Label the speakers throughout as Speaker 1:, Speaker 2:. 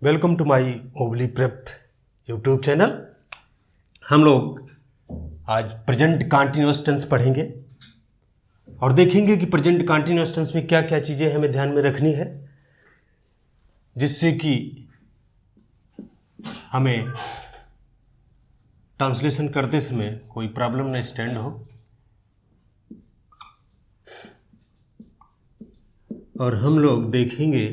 Speaker 1: Welcome to my Ovli prep YouTube channel. हम लोग आज प्रेजेंट कंटीन्यूअस टेंस पढ़ेंगे और देखेंगे कि प्रेजेंट कंटीन्यूअस टेंस में क्या क्या चीज़ें हमें ध्यान में रखनी है जिससे कि हमें ट्रांसलेशन करते समय कोई प्रॉब्लम न स्टैंड हो। और हम लोग देखेंगे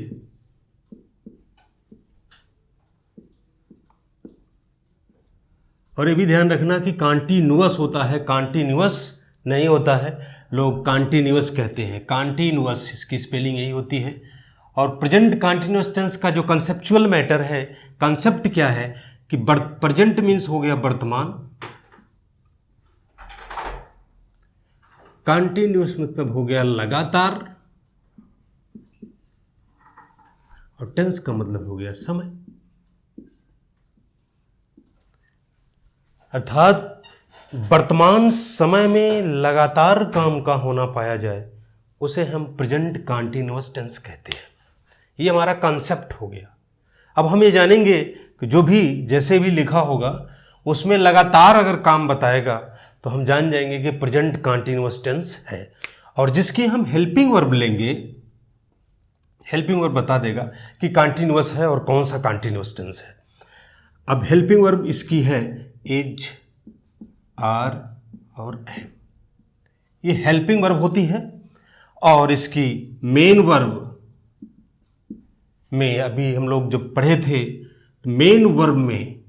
Speaker 1: और ये भी ध्यान रखना कि कॉन्टिन्यूअस होता है, कॉन्टिन्यूअस नहीं होता है। लोग कॉन्टिन्यूअस कहते हैं, कॉन्टिन्यूअस इसकी स्पेलिंग यही होती है। और प्रेजेंट कॉन्टिन्यूअस टेंस का जो कंसेप्चुअल मैटर है, कंसेप्ट क्या है कि प्रेजेंट मीन्स हो गया वर्तमान, कॉन्टिन्यूअस मतलब हो गया लगातार, और टेंस का मतलब हो गया समय। अर्थात वर्तमान समय में लगातार काम का होना पाया जाए उसे हम प्रेजेंट कंटीन्यूअस टेंस कहते हैं। ये हमारा कॉन्सेप्ट हो गया। अब हम ये जानेंगे कि जो भी जैसे भी लिखा होगा उसमें लगातार अगर काम बताएगा तो हम जान जाएंगे कि प्रेजेंट कंटीन्यूअस टेंस है। और जिसकी हम हेल्पिंग वर्ब लेंगे, हेल्पिंग वर्ब बता देगा कि कंटीन्यूअस है और कौन सा कंटीन्यूअस टेंस है। अब हेल्पिंग वर्ब इसकी है इज, आर और एम। ये हेल्पिंग वर्ब होती है। और इसकी मेन वर्ब में अभी हम लोग जब पढ़े थे तो मेन वर्ब में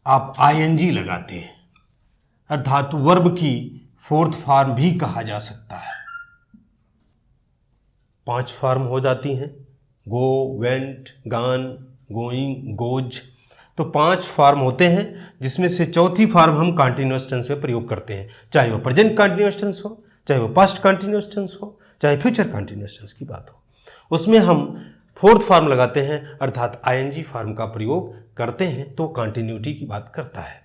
Speaker 1: आप आईएनजी लगाते हैं, अर्थात वर्ब की फोर्थ फॉर्म भी कहा जा सकता है। 5 फॉर्म हो जाती हैं, गो, वेंट, गान, गोइंग, गोज। तो 5 फॉर्म होते हैं जिसमें से चौथी फॉर्म हम कंटीन्यूअस टेंस में प्रयोग करते हैं, चाहे वो प्रेजेंट कंटीन्यूअस टेंस हो, चाहे वो पास्ट कंटीन्यूअस टेंस हो, चाहे फ्यूचर कंटीन्यूअस टेंस की बात हो। उसमें हम फोर्थ फॉर्म लगाते हैं, अर्थात आईएनजी फॉर्म का प्रयोग करते हैं, तो कंटिन्यूटी की बात करता है।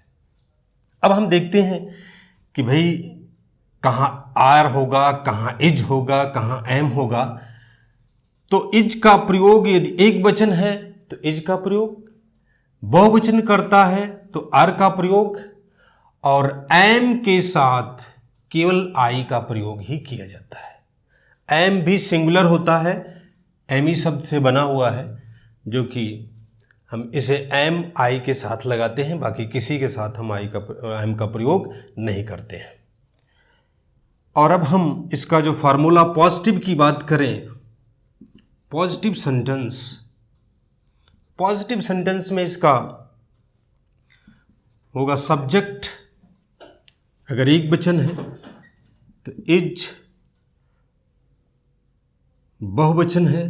Speaker 1: अब हम देखते हैं कि भाई कहाँ आर होगा, कहाँ इज होगा, कहाँ एम होगा। तो इज का प्रयोग यदि एक वचन है तो इज का प्रयोग, बहुवचन करता है तो आर का प्रयोग, और एम के साथ केवल आई का प्रयोग ही किया जाता है। एम भी सिंगुलर होता है, एमी शब्द से बना हुआ है, जो कि हम इसे एम आई के साथ लगाते हैं, बाकी किसी के साथ हम एम का प्रयोग नहीं करते हैं। और अब हम इसका जो फार्मूला पॉजिटिव की बात करें, पॉजिटिव सेंटेंस, पॉजिटिव सेंटेंस में इसका होगा सब्जेक्ट अगर एक वचन है तो इज, बहुवचन है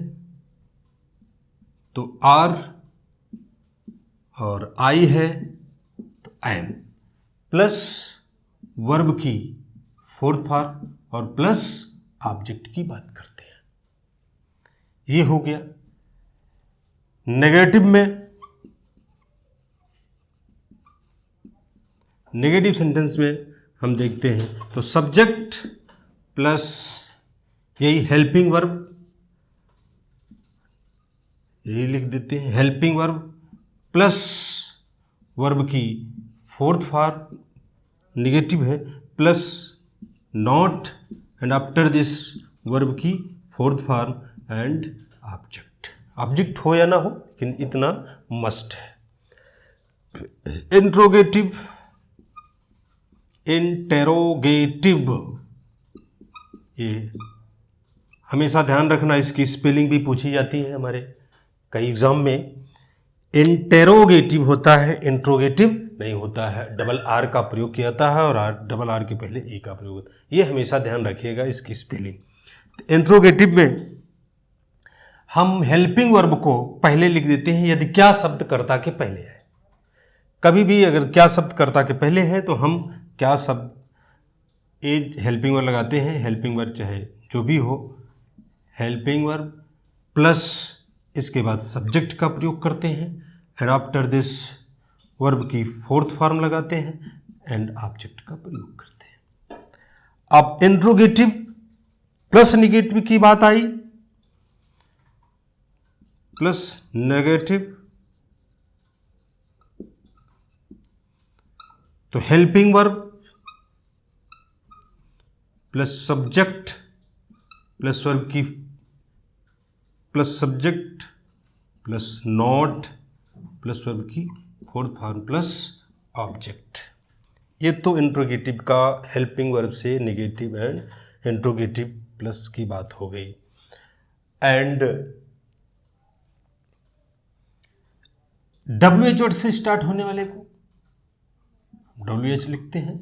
Speaker 1: तो आर, और आई है तो एम, प्लस वर्ब की फोर्थ फॉर्म और प्लस ऑब्जेक्ट की बात करते हैं। ये हो गया। नेगेटिव में, नेगेटिव सेंटेंस में हम देखते हैं तो सब्जेक्ट प्लस यही हेल्पिंग वर्ब, यही लिख देते हैं हेल्पिंग वर्ब प्लस वर्ब की फोर्थ फॉर्म नेगेटिव है, plus not, and after this verb की fourth form and object. Object हो या ना हो लेकिन इतना मस्ट है। इंट्रोगेटिव, इंटेरोगेटिव, ये हमेशा ध्यान रखना, इसकी स्पेलिंग भी पूछी जाती है हमारे कई एग्जाम में। इंटेरोगेटिव होता है, इंट्रोगेटिव नहीं होता है। डबल आर का प्रयोग किया जाता है और डबल आर के पहले ए का प्रयोग होता है। ये हमेशा ध्यान रखिएगा इसकी स्पेलिंग। इंट्रोगेटिव में हम हेल्पिंग वर्ब को पहले लिख देते हैं यदि क्या शब्द कर्ता के पहले है। कभी भी अगर क्या शब्द कर्ता के पहले है तो हम क्या शब्द एज हेल्पिंग वर्ब लगाते हैं, हेल्पिंग वर्ब चाहे जो भी हो, हेल्पिंग वर्ब प्लस इसके बाद सब्जेक्ट का प्रयोग करते हैं, एंड आफ्टर दिस वर्ब की फोर्थ फॉर्म लगाते हैं एंड ऑब्जेक्ट का प्रयोग करते हैं। अब इंट्रोगेटिव प्लस नेगेटिव की बात आई, प्लस नेगेटिव तो helping verb plus subject plus verb की plus subject plus not plus verb की फोर्थ फॉर्म प्लस ऑब्जेक्ट। ये तो इंट्रोगेटिव का हेल्पिंग वर्ब से नेगेटिव एंड इंट्रोगेटिव प्लस की बात हो गई। एंड WH वर्ड से स्टार्ट होने वाले को WH लिखते हैं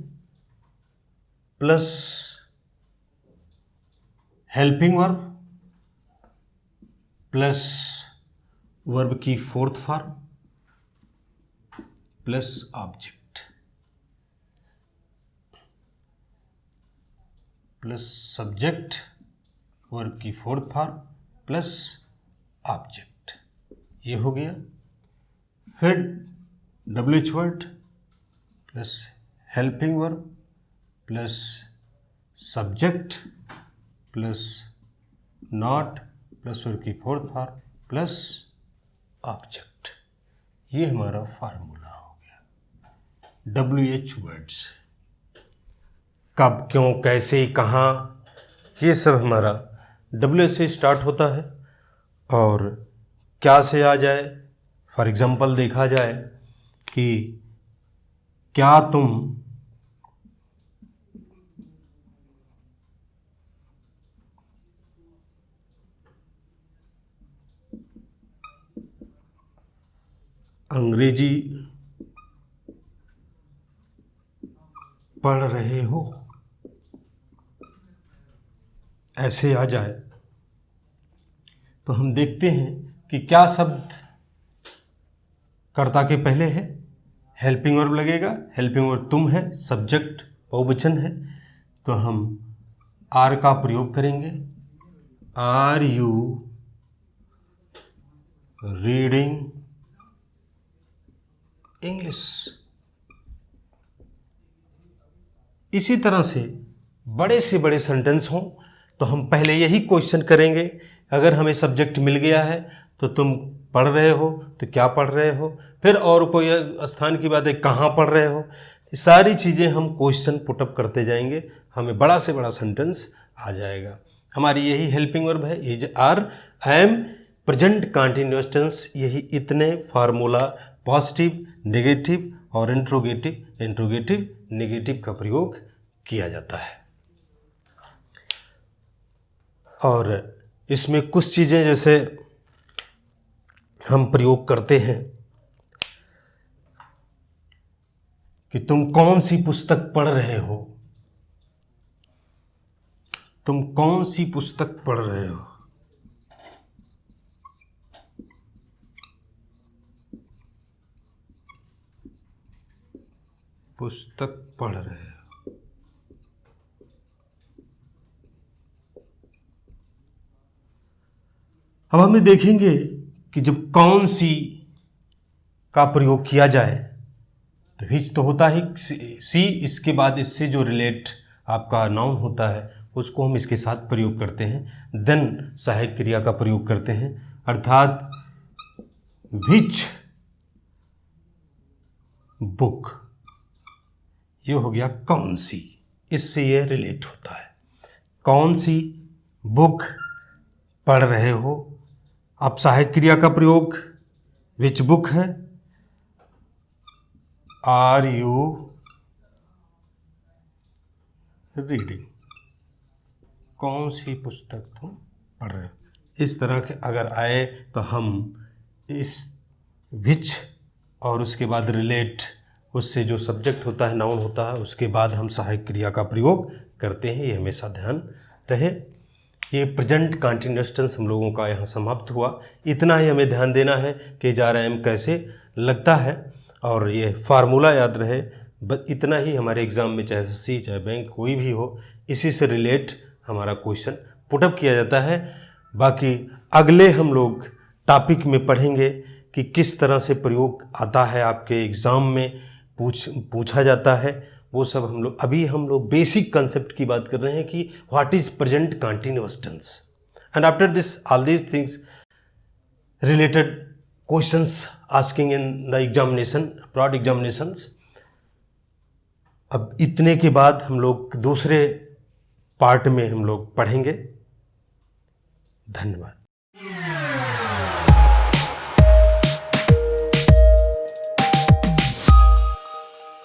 Speaker 1: plus helping verb plus verb की fourth form plus object plus subject verb की फोर्थ फॉर्म प्लस ऑब्जेक्ट। ये हो गया। फिर WH word plus helping verb plus subject plus not plus verb की फोर्थ फॉर्म प्लस ऑब्जेक्ट। ये हमारा formula हो गया WH वर्ड्स। कब, क्यों, कैसे, कहाँ, ये सब हमारा WH से स्टार्ट होता है। और क्या से आ जाए, फॉर एग्जाम्पल देखा जाए कि क्या तुम अंग्रेजी पढ़ रहे हो, ऐसे आ जाए तो हम देखते हैं कि क्या शब्द कर्ता के पहले है, हेल्पिंग वर्ब लगेगा। हेल्पिंग वर्ब तुम है, सब्जेक्ट बहुवचन है, तो हम आर का प्रयोग करेंगे। Are you reading English. इसी तरह से बड़े सेंटेंस हों तो हम पहले यही क्वेश्चन करेंगे। अगर हमें सब्जेक्ट मिल गया है तो तुम पढ़ रहे हो, तो क्या पढ़ रहे हो, फिर और कोई स्थान की बात है कहाँ पढ़ रहे हो, ये सारी चीज़ें हम क्वेश्चन पुटअप करते जाएंगे, हमें बड़ा से बड़ा सेंटेंस आ जाएगा। हमारी यही हेल्पिंग वर्ब है, is, are, am, present continuous tense. यही इतने फार्मूला पॉजिटिव, नेगेटिव और इंट्रोगेटिव नेगेटिव का प्रयोग किया जाता है। और इसमें कुछ चीज़ें जैसे हम प्रयोग करते हैं कि तुम कौन सी पुस्तक पढ़ रहे हो, तुम कौन सी पुस्तक पढ़ रहे हो, पुस्तक पढ़ रहे हो। अब हमें देखेंगे कि जब कौन सी का प्रयोग किया जाए तो हिच तो होता है सी, इसके बाद इससे जो रिलेट आपका नाउन होता है उसको हम इसके साथ प्रयोग करते हैं। देन सहायक क्रिया का प्रयोग करते हैं, अर्थात विच बुक, ये हो गया कौन सी, इससे ये रिलेट होता है। कौन सी बुक पढ़ रहे हो। अब सहायक क्रिया का प्रयोग विच बुक है, आर यू रीडिंग, कौन सी पुस्तक तुम पढ़ रहे हो। इस तरह के अगर आए तो हम इस विच और उसके बाद रिलेट, उससे जो सब्जेक्ट होता है, नाउन होता है, उसके बाद हम सहायक क्रिया का प्रयोग करते हैं। ये हमेशा ध्यान रहे। ये प्रेजेंट कंटीन्यूअस टेंस हम लोगों का यहाँ समाप्त हुआ। इतना ही हमें ध्यान देना है कि जा रहा है कैसे लगता है, और ये फार्मूला याद रहे। बस इतना ही हमारे एग्ज़ाम में, चाहे SSC चाहे बैंक कोई भी हो, इसी से रिलेट हमारा क्वेश्चन पुटअप किया जाता है। बाकी अगले हम लोग टॉपिक में पढ़ेंगे कि किस तरह से प्रयोग आता है, आपके एग्ज़ाम में पूछा जाता है। वो सब हम लोग बेसिक कंसेप्ट की बात कर रहे हैं कि what is present continuous tense, and after this all these things related questions asking in the examination, broad examinations, अब इतने के बाद हम लोग दूसरे पार्ट में हम लोग पढ़ेंगे। धन्यवाद।